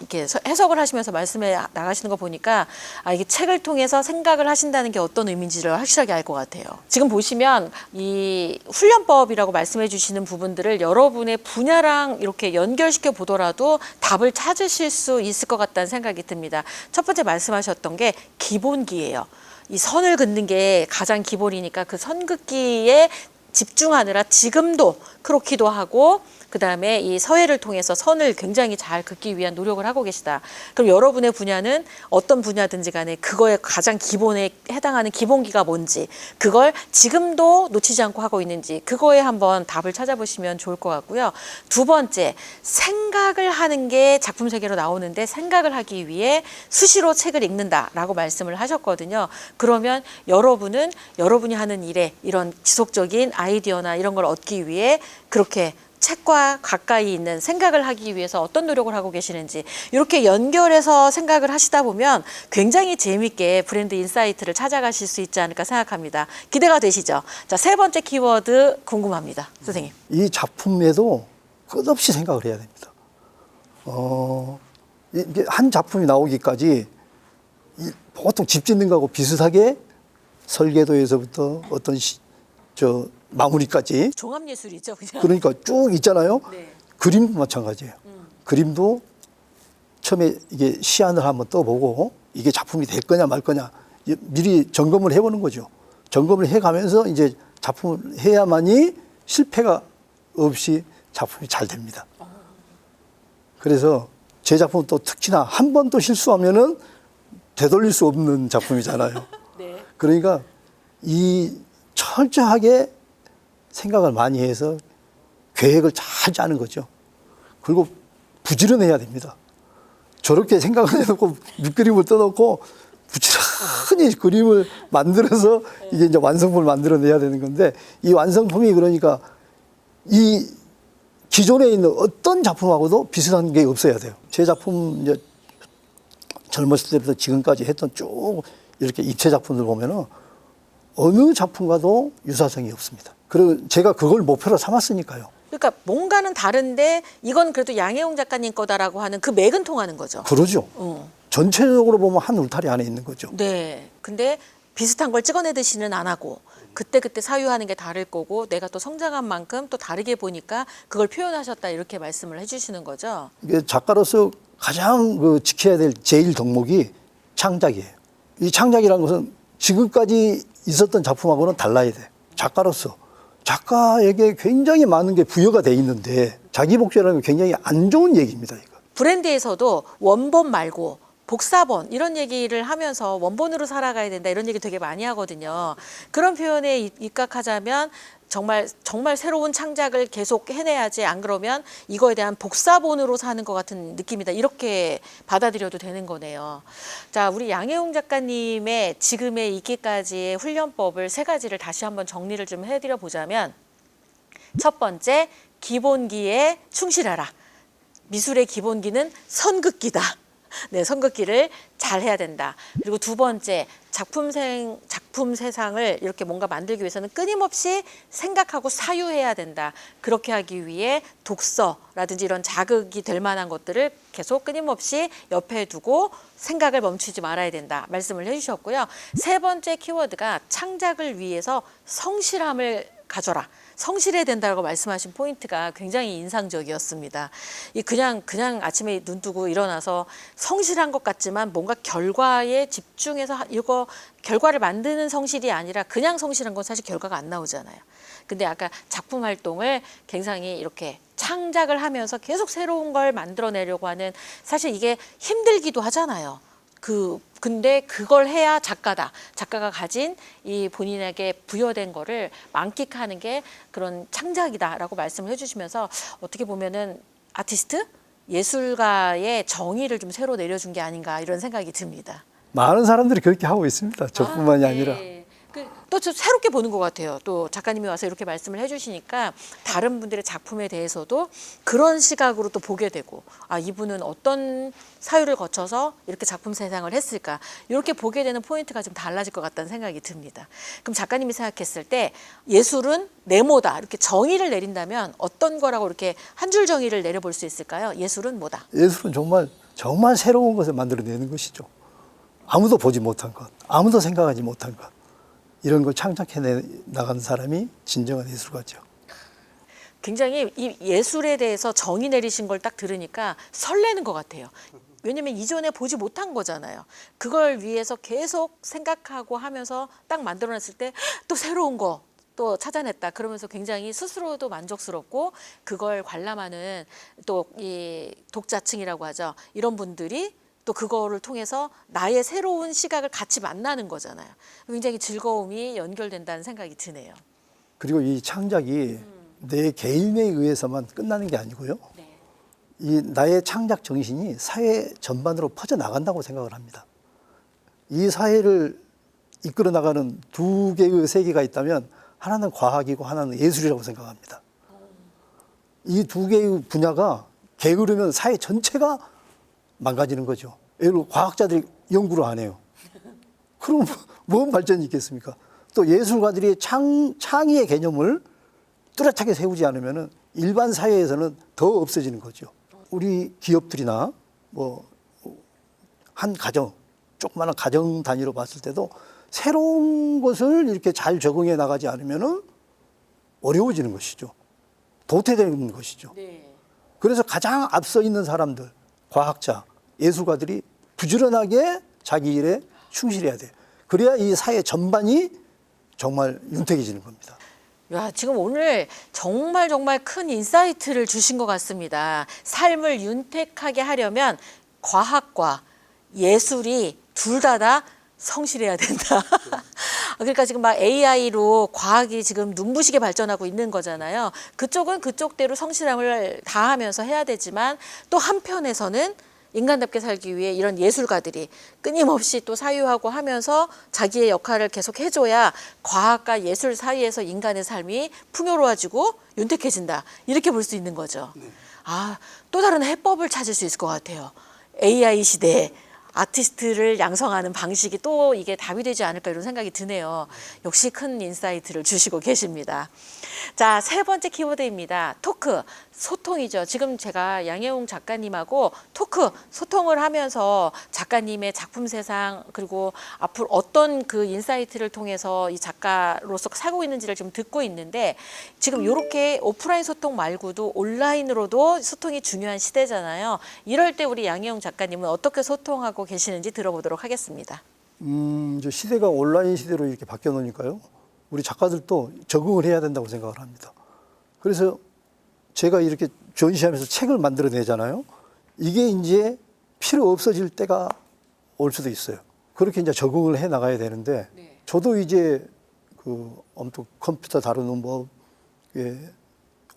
해석을 하시면서 말씀해 나가시는 거 보니까 이게 책을 통해서 생각을 하신다는 게 어떤 의미인지를 확실하게 알 것 같아요. 지금 보시면 이 훈련법이라고 말씀해 주시는 부분들을 여러분의 분야랑 이렇게 연결시켜 보더라도 답을 찾으실 수 있을 것 같다는 생각이 듭니다. 첫 번째 말씀하셨던 게 기본기예요. 이 선을 긋는 게 가장 기본이니까 그 선 긋기에 집중하느라 지금도 그렇기도 하고 그다음에 이 서예를 통해서 선을 굉장히 잘 긋기 위한 노력을 하고 계시다. 그럼 여러분의 분야는 어떤 분야든지 간에 그거에 가장 기본에 해당하는 기본기가 뭔지 그걸 지금도 놓치지 않고 하고 있는지 그거에 한번 답을 찾아보시면 좋을 것 같고요. 두 번째, 생각을 하는 게 작품 세계로 나오는데 생각을 하기 위해 수시로 책을 읽는다라고 말씀을 하셨거든요. 그러면 여러분은 여러분이 하는 일에 이런 지속적인 아이디어나 이런 걸 얻기 위해 그렇게 책과 가까이 있는 생각을 하기 위해서 어떤 노력을 하고 계시는지 이렇게 연결해서 생각을 하시다 보면 굉장히 재미있게 브랜드 인사이트를 찾아가실 수 있지 않을까 생각합니다. 기대가 되시죠? 자, 세 번째 키워드 궁금합니다. 선생님. 이 작품에도 끝없이 생각을 해야 됩니다. 이게 한 작품이 나오기까지 보통 집 짓는 거하고 비슷하게 설계도에서부터 어떤 마무리까지 종합예술이죠, 그냥. 그러니까 쭉 있잖아요. 네. 그림도 마찬가지예요. 그림도 처음에 이게 시안을 한번 떠보고 이게 작품이 될 거냐 말 거냐 미리 점검을 해보는 거죠. 점검을 해가면서 이제 작품을 해야만이 실패가 없이 작품이 잘 됩니다. 그래서 제 작품은 또 특히나 한 번 또 실수하면은 되돌릴 수 없는 작품이잖아요. 네. 그러니까 이 철저하게 생각을 많이 해서 계획을 잘 짜는 거죠. 그리고 부지런해야 됩니다. 저렇게 생각을 해놓고 밑그림을 떠놓고 부지런히 그림을 만들어서 이게 이제 완성품을 만들어내야 되는 건데 이 완성품이 그러니까 이 기존에 있는 어떤 작품하고도 비슷한 게 없어야 돼요. 제 작품 이제 젊었을 때부터 지금까지 했던 쭉 이렇게 입체 작품들 보면은 어느 작품과도 유사성이 없습니다. 그리고 제가 그걸 목표로 삼았으니까요. 그러니까 뭔가는 다른데 이건 그래도 양혜웅 작가님 거다라고 하는 그 맥은 통하는 거죠. 그러죠. 전체적으로 보면 한 울타리 안에 있는 거죠. 네. 근데 비슷한 걸 찍어내듯이는 안 하고 그때그때 사유하는 게 다를 거고 내가 또 성장한 만큼 또 다르게 보니까 그걸 표현하셨다 이렇게 말씀을 해주시는 거죠. 이게 작가로서 가장 그 지켜야 될 제일 덕목이 창작이에요. 이 창작이라는 것은 지금까지 있었던 작품하고는 달라야 돼. 작가로서. 작가에게 굉장히 많은 게 부여가 돼 있는데 자기 복제라는 게 굉장히 안 좋은 얘기입니다. 이거. 브랜드에서도 원본 말고 복사본 이런 얘기를 하면서 원본으로 살아가야 된다 이런 얘기 되게 많이 하거든요. 그런 표현에 입각하자면 정말 새로운 창작을 계속 해내야지 안 그러면 이거에 대한 복사본으로 사는 것 같은 느낌이다. 이렇게 받아들여도 되는 거네요. 자, 우리 양혜웅 작가님의 지금의 있기까지의 훈련법을 세 가지를 다시 한번 정리를 좀 해드려 보자면 첫 번째, 기본기에 충실하라. 미술의 기본기는 선긋기다. 네, 선긋기를 잘 해야 된다. 그리고 두 번째, 작품 세상을 이렇게 뭔가 만들기 위해서는 끊임없이 생각하고 사유해야 된다. 그렇게 하기 위해 독서라든지 이런 자극이 될 만한 것들을 계속 끊임없이 옆에 두고 생각을 멈추지 말아야 된다. 말씀을 해주셨고요. 세 번째 키워드가 창작을 위해서 성실함을 가져라. 성실해야 된다고 말씀하신 포인트가 굉장히 인상적이었습니다. 이 그냥 아침에 눈 뜨고 일어나서 성실한 것 같지만 뭔가 결과에 집중해서 이거 결과를 만드는 성실이 아니라 그냥 성실한 건 사실 결과가 안 나오잖아요. 근데 아까 작품 활동을 굉장히 이렇게 창작을 하면서 계속 새로운 걸 만들어내려고 하는 사실 이게 힘들기도 하잖아요. 근데 그걸 해야 작가다. 작가가 가진 이 본인에게 부여된 거를 만끽하는 게 그런 창작이다라고 말씀을 해주시면서 어떻게 보면은 아티스트? 예술가의 정의를 좀 새로 내려준 게 아닌가 이런 생각이 듭니다. 많은 사람들이 그렇게 하고 있습니다. 저뿐만이 아니라. 또 좀 새롭게 보는 것 같아요. 또 작가님이 와서 이렇게 말씀을 해주시니까 다른 분들의 작품에 대해서도 그런 시각으로 또 보게 되고 아 이분은 어떤 사유를 거쳐서 이렇게 작품 세상을 했을까 이렇게 보게 되는 포인트가 좀 달라질 것 같다는 생각이 듭니다. 그럼 작가님이 생각했을 때 예술은 네모다 이렇게 정의를 내린다면 어떤 거라고 이렇게 한 줄 정의를 내려볼 수 있을까요? 예술은 뭐다? 예술은 정말 새로운 것을 만들어내는 것이죠. 아무도 보지 못한 것, 아무도 생각하지 못한 것. 이런 걸 창작해 나간 사람이 진정한 예술가죠. 굉장히 이 예술에 대해서 정의 내리신 걸 딱 들으니까 설레는 것 같아요. 왜냐면 이전에 보지 못한 거잖아요. 그걸 위해서 계속 생각하고 하면서 딱 만들어냈을 때 또 새로운 거 또 찾아냈다. 그러면서 굉장히 스스로도 만족스럽고 그걸 관람하는 또 이 독자층이라고 하죠. 이런 분들이 또 그거를 통해서 나의 새로운 시각을 같이 만나는 거잖아요. 굉장히 즐거움이 연결된다는 생각이 드네요. 그리고 이 창작이 내 개인에 의해서만 끝나는 게 아니고요. 네. 이 나의 창작 정신이 사회 전반으로 퍼져나간다고 생각을 합니다. 이 사회를 이끌어 나가는 두 개의 세계가 있다면 하나는 과학이고 하나는 예술이라고 생각합니다. 이 두 개의 분야가 게으르면 사회 전체가 망가지는 거죠. 예를 들어 과학자들이 연구를 안 해요. 그럼 뭔 발전이 있겠습니까? 또 예술가들이 창의의 개념을 뚜렷하게 세우지 않으면 일반 사회에서는 더 없어지는 거죠. 우리 기업들이나 뭐 한 가정, 조그마한 가정 단위로 봤을 때도 새로운 것을 이렇게 잘 적응해 나가지 않으면은 어려워지는 것이죠. 도태되는 것이죠. 네. 그래서 가장 앞서 있는 사람들, 과학자, 예술가들이 부지런하게 자기 일에 충실해야 돼요. 그래야 이 사회 전반이 정말 윤택해지는 겁니다. 야, 지금 오늘 정말 큰 인사이트를 주신 것 같습니다. 삶을 윤택하게 하려면 과학과 예술이 둘 다 성실해야 된다. 그러니까 지금 막 AI로 과학이 지금 눈부시게 발전하고 있는 거잖아요. 그쪽은 그쪽대로 성실함을 다하면서 해야 되지만 또 한편에서는 인간답게 살기 위해 이런 예술가들이 끊임없이 또 사유하고 하면서 자기의 역할을 계속 해줘야 과학과 예술 사이에서 인간의 삶이 풍요로워지고 윤택해진다. 이렇게 볼 수 있는 거죠. 아, 또 다른 해법을 찾을 수 있을 것 같아요. AI 시대에 아티스트를 양성하는 방식이 또 이게 답이 되지 않을까 이런 생각이 드네요. 역시 큰 인사이트를 주시고 계십니다. 자, 세 번째 키워드입니다. 토크, 소통이죠. 지금 제가 양혜웅 작가님하고 소통을 하면서 작가님의 작품 세상 그리고 앞으로 어떤 그 인사이트를 통해서 이 작가로서 살고 있는지를 좀 듣고 있는데 지금 이렇게 오프라인 소통 말고도 온라인으로도 소통이 중요한 시대잖아요. 이럴 때 우리 양혜웅 작가님은 어떻게 소통하고 계시는지 들어보도록 하겠습니다. 이제 시대가 온라인 시대로 이렇게 바뀌어 놓으니까요. 우리 작가들도 적응을 해야 된다고 생각을 합니다. 그래서 제가 이렇게 전시하면서 책을 만들어내잖아요. 이게 이제 필요 없어질 때가 올 수도 있어요. 그렇게 이제 적응을 해 나가야 되는데, 네. 저도 이제 그 아무튼 컴퓨터 다루는 법,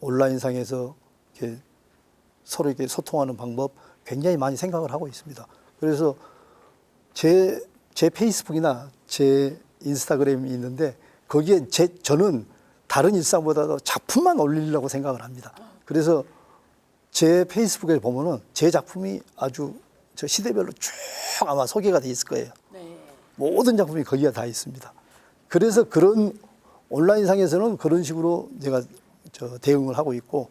온라인상에서 이렇게 서로 이렇게 소통하는 방법 굉장히 많이 생각을 하고 있습니다. 그래서 제 페이스북이나 제 인스타그램이 있는데 거기에 저는 다른 일상보다도 작품만 올리려고 생각을 합니다. 그래서 제 페이스북에 보면은 제 작품이 아주 저 시대별로 쭉 아마 소개가 돼 있을 거예요. 네. 모든 작품이 거기에 다 있습니다. 그래서 그런 온라인상에서는 그런 식으로 제가 대응을 하고 있고,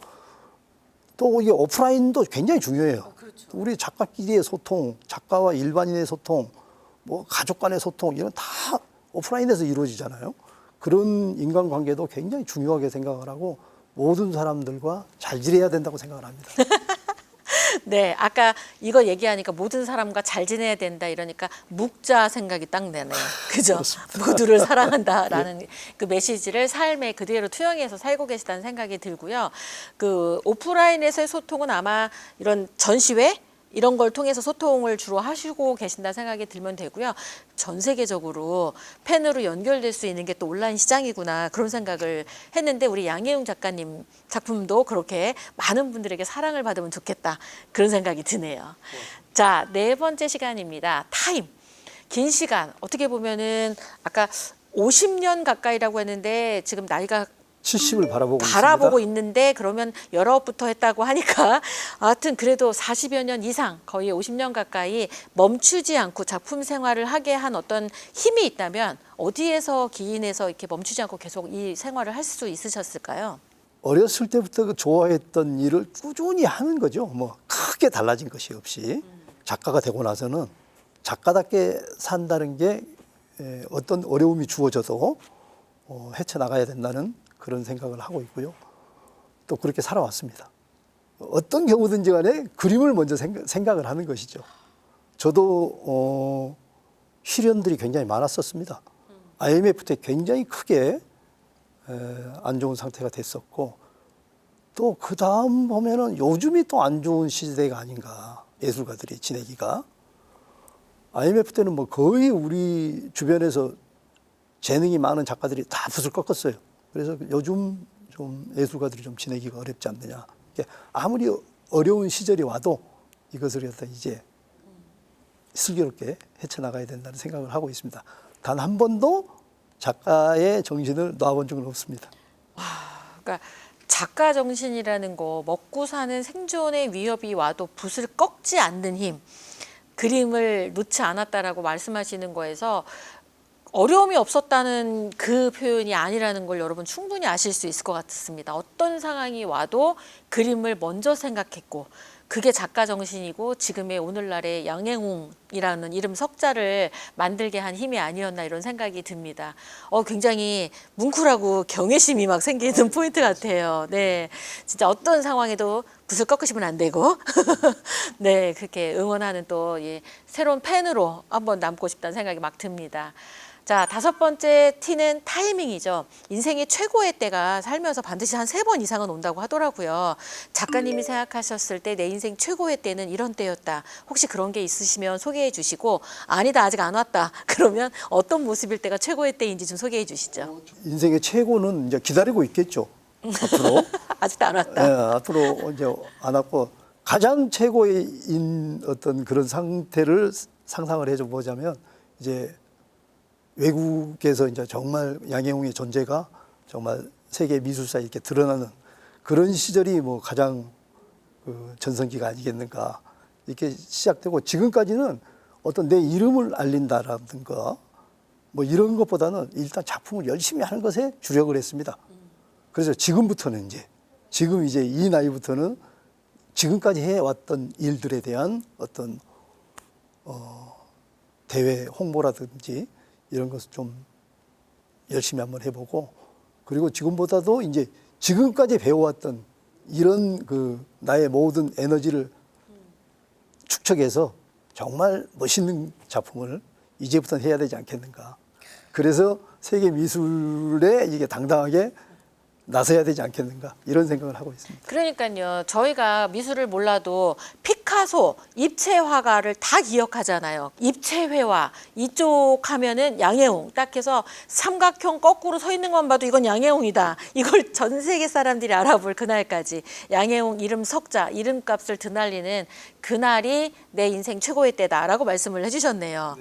또 이게 오프라인도 굉장히 중요해요. 그렇죠. 우리 작가끼리의 소통, 작가와 일반인의 소통, 뭐 가족 간의 소통, 이런 다 오프라인에서 이루어지잖아요. 그런 인간관계도 굉장히 중요하게 생각을 하고 모든 사람들과 잘 지내야 된다고 생각을 합니다. 네, 아까 이거 얘기하니까 모든 사람과 잘 지내야 된다 이러니까 묵자 생각이 딱 나네요. 그죠? 모두를 사랑한다라는 그 메시지를 삶에 그대로 투영해서 살고 계시다는 생각이 들고요. 그 오프라인에서의 소통은 아마 이런 전시회 이런 걸 통해서 소통을 주로 하시고 계신다 생각이 들면 되고요. 전 세계적으로 팬으로 연결될 수 있는 게 또 온라인 시장이구나 그런 생각을 했는데 우리 양혜웅 작가님 작품도 그렇게 많은 분들에게 사랑을 받으면 좋겠다 그런 생각이 드네요. 자, 네 번째 시간입니다. 타임. 긴 시간 어떻게 보면은 아까 50년 가까이라고 했는데 지금 나이가 70을 바라보고 있습니다. 있는데 그러면 19부터 했다고 하니까 하여튼 그래도 40여 년 이상 거의 50년 가까이 멈추지 않고 작품 생활을 하게 한 어떤 힘이 있다면 어디에서 기인해서 이렇게 멈추지 않고 계속 이 생활을 할 수 있으셨을까요? 어렸을 때부터 그 좋아했던 일을 꾸준히 하는 거죠. 뭐 크게 달라진 것이 없이 작가가 되고 나서는 작가답게 산다는 게 어떤 어려움이 주어져도 헤쳐나가야 된다는 그런 생각을 하고 있고요. 또 그렇게 살아왔습니다. 어떤 경우든지 간에 그림을 먼저 생각을 하는 것이죠. 저도 시련들이 굉장히 많았었습니다. IMF 때 굉장히 크게 안 좋은 상태가 됐었고, 또 그 다음 보면은 요즘이 또 안 좋은 시대가 아닌가, 예술가들이 지내기가. IMF 때는 뭐 거의 우리 주변에서 재능이 많은 작가들이 다 붓을 꺾었어요. 그래서 요즘 좀 예술가들이 좀 지내기가 어렵지 않느냐. 아무리 어려운 시절이 와도 이것을 갖다 이제 슬기롭게 헤쳐나가야 된다는 생각을 하고 있습니다. 단 한 번도 작가의 정신을 놔본 적은 없습니다. 그러니까 작가 정신이라는 거 먹고 사는 생존의 위협이 와도 붓을 꺾지 않는 힘, 그림을 놓지 않았다라고 말씀하시는 거에서 어려움이 없었다는 그 표현이 아니라는 걸 여러분 충분히 아실 수 있을 것 같습니다. 어떤 상황이 와도 그림을 먼저 생각했고 그게 작가 정신이고 지금의 오늘날의 양행웅이라는 이름 석자를 만들게 한 힘이 아니었나 이런 생각이 듭니다. 굉장히 뭉클하고 경외심이 막 생기는 포인트 같아요. 네, 진짜 어떤 상황에도 붓을 꺾으시면 안 되고 네, 그렇게 응원하는 또 새로운 팬으로 한번 남고 싶다는 생각이 막 듭니다. 자, 5번째 T는 타이밍이죠. 인생의 최고의 때가 살면서 반드시 한 3번 이상은 온다고 하더라고요. 작가님이 생각하셨을 때 내 인생 최고의 때는 이런 때였다. 혹시 그런 게 있으시면 소개해 주시고, 아니다, 아직 안 왔다. 그러면 어떤 모습일 때가 최고의 때인지 좀 소개해 주시죠. 인생의 최고는 이제 기다리고 있겠죠. 앞으로. 아직도 안 왔다. 네, 앞으로 이제 안 왔고 가장 최고의 어떤 그런 상태를 상상을 해줘 보자면 이제 외국에서 이제 정말 양해웅의 존재가 정말 세계 미술사에 이렇게 드러나는 그런 시절이 뭐 가장 그 전성기가 아니겠는가 이렇게 시작되고 지금까지는 어떤 내 이름을 알린다라든가 뭐 이런 것보다는 일단 작품을 열심히 하는 것에 주력을 했습니다. 그래서 지금부터는 지금 이제 이 나이부터는 지금까지 해왔던 일들에 대한 어떤 대외 홍보라든지 이런 것을 좀 열심히 한번 해보고 그리고 지금보다도 이제 지금까지 배워왔던 이런 그 나의 모든 에너지를 축적해서 정말 멋있는 작품을 이제부터는 해야 되지 않겠는가. 그래서 세계 미술에 이게 당당하게 나서야 되지 않겠는가 이런 생각을 하고 있습니다. 그러니까요. 저희가 미술을 몰라도 피카소, 입체 화가를 다 기억하잖아요. 입체 회화 이쪽 하면은 양해웅 딱 해서 삼각형 거꾸로 서 있는 것만 봐도 이건 양해웅이다. 이걸 전 세계 사람들이 알아볼 그날까지 양해웅 이름 석자, 이름값을 드날리는 그날이 내 인생 최고의 때다라고 말씀을 해주셨네요.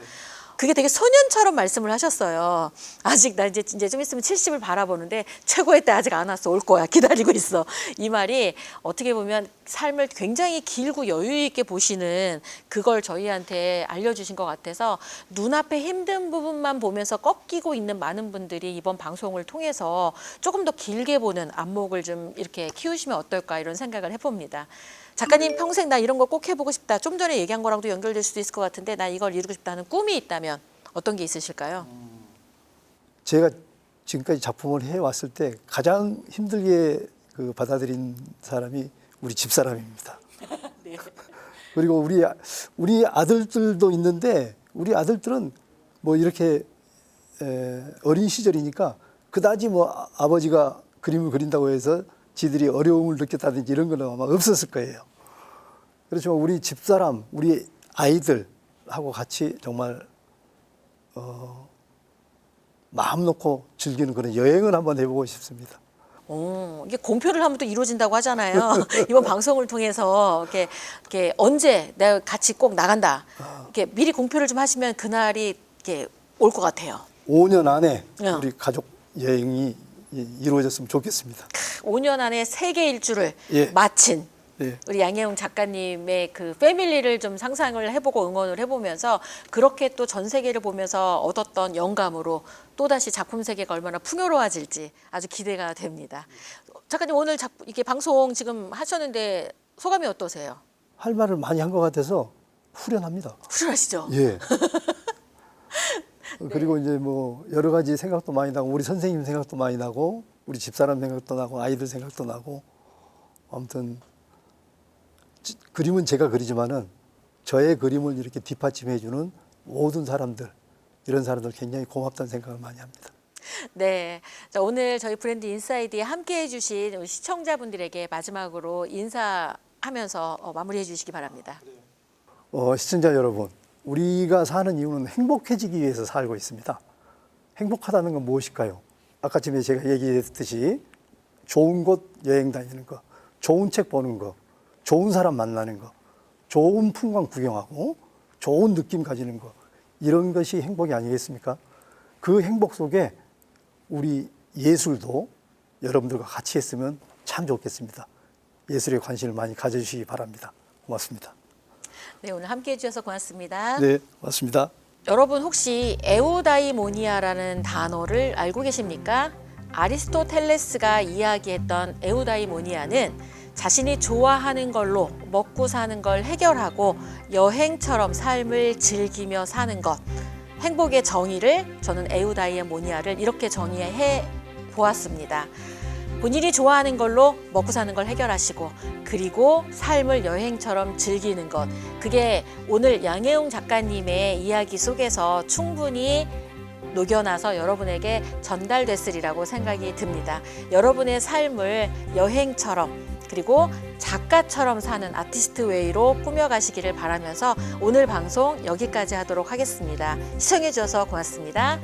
그게 되게 소년처럼 말씀을 하셨어요. 아직 나 이제 좀 있으면 70을 바라보는데 최고의 때 아직 안 왔어. 올 거야. 기다리고 있어. 이 말이 어떻게 보면 삶을 굉장히 길고 여유 있게 보시는 그걸 저희한테 알려주신 것 같아서 눈앞에 힘든 부분만 보면서 꺾이고 있는 많은 분들이 이번 방송을 통해서 조금 더 길게 보는 안목을 좀 이렇게 키우시면 어떨까 이런 생각을 해봅니다. 작가님 평생 나 이런 거 꼭 해보고 싶다. 좀 전에 얘기한 거랑도 연결될 수도 있을 것 같은데 나 이걸 이루고 싶다는 꿈이 있다면 어떤 게 있으실까요? 제가 지금까지 작품을 해왔을 때 가장 힘들게 그 받아들인 사람이 우리 집사람입니다. 네. 그리고 우리 아들들도 있는데 우리 아들들은 뭐 이렇게 어린 시절이니까 그다지 뭐 아버지가 그림을 그린다고 해서 지들이 어려움을 느꼈다든지 이런 건 아마 없었을 거예요. 그렇지만 우리 집사람, 우리 아이들하고 같이 정말 마음 놓고 즐기는 그런 여행을 한번 해보고 싶습니다. 이게 공표를 하면 또 이루어진다고 하잖아요. 이번 방송을 통해서 이렇게 언제 내가 같이 꼭 나간다. 이렇게 미리 공표를 좀 하시면 그날이 이렇게 올 것 같아요. 5년 안에 어. 우리 가족 여행이 이루어졌으면 좋겠습니다. 5년 안에 세계 일주를 예. 마친 예. 우리 양해웅 작가님의 그 패밀리를 좀 상상을 해보고 응원을 해보면서 그렇게 또 전 세계를 보면서 얻었던 영감으로 또다시 작품 세계가 얼마나 풍요로워질지 아주 기대가 됩니다. 작가님 오늘 이게 방송 지금 하셨는데 소감이 어떠세요? 할 말을 많이 한 것 같아서 후련합니다. 훌륭하시죠? 예. 그리고 이제 뭐 여러 가지 생각도 많이 나고 우리 선생님 생각도 많이 나고 우리 집사람 생각도 나고 아이들 생각도 나고 아무튼 그림은 제가 그리지만은 저의 그림을 이렇게 뒷받침해주는 모든 사람들 이런 사람들 굉장히 고맙다는 생각을 많이 합니다. 네, 자, 오늘 저희 브랜드 인사이드에 함께해 주신 우리 시청자분들에게 마지막으로 인사하면서 마무리해 주시기 바랍니다. 시청자 여러분, 우리가 사는 이유는 행복해지기 위해서 살고 있습니다. 행복하다는 건 무엇일까요? 아까 전에 제가 얘기했듯이 좋은 곳 여행 다니는 거, 좋은 책 보는 거, 좋은 사람 만나는 거, 좋은 풍광 구경하고 좋은 느낌 가지는 거 이런 것이 행복이 아니겠습니까? 그 행복 속에 우리 예술도 여러분들과 같이 했으면 참 좋겠습니다. 예술에 관심을 많이 가져주시기 바랍니다. 고맙습니다. 네, 오늘 함께해 주셔서 고맙습니다. 네, 고맙습니다. 여러분 혹시 에우다이모니아라는 단어를 알고 계십니까? 아리스토텔레스가 이야기했던 에우다이모니아는 자신이 좋아하는 걸로 먹고 사는 걸 해결하고 여행처럼 삶을 즐기며 사는 것. 행복의 정의를 저는 에우다이모니아를 이렇게 정의해 보았습니다. 본인이 좋아하는 걸로 먹고 사는 걸 해결하시고 그리고 삶을 여행처럼 즐기는 것. 그게 오늘 양혜웅 작가님의 이야기 속에서 충분히 녹여놔서 여러분에게 전달됐으리라고 생각이 듭니다. 여러분의 삶을 여행처럼 그리고 작가처럼 사는 아티스트 웨이로 꾸며가시기를 바라면서 오늘 방송 여기까지 하도록 하겠습니다. 시청해 주셔서 고맙습니다.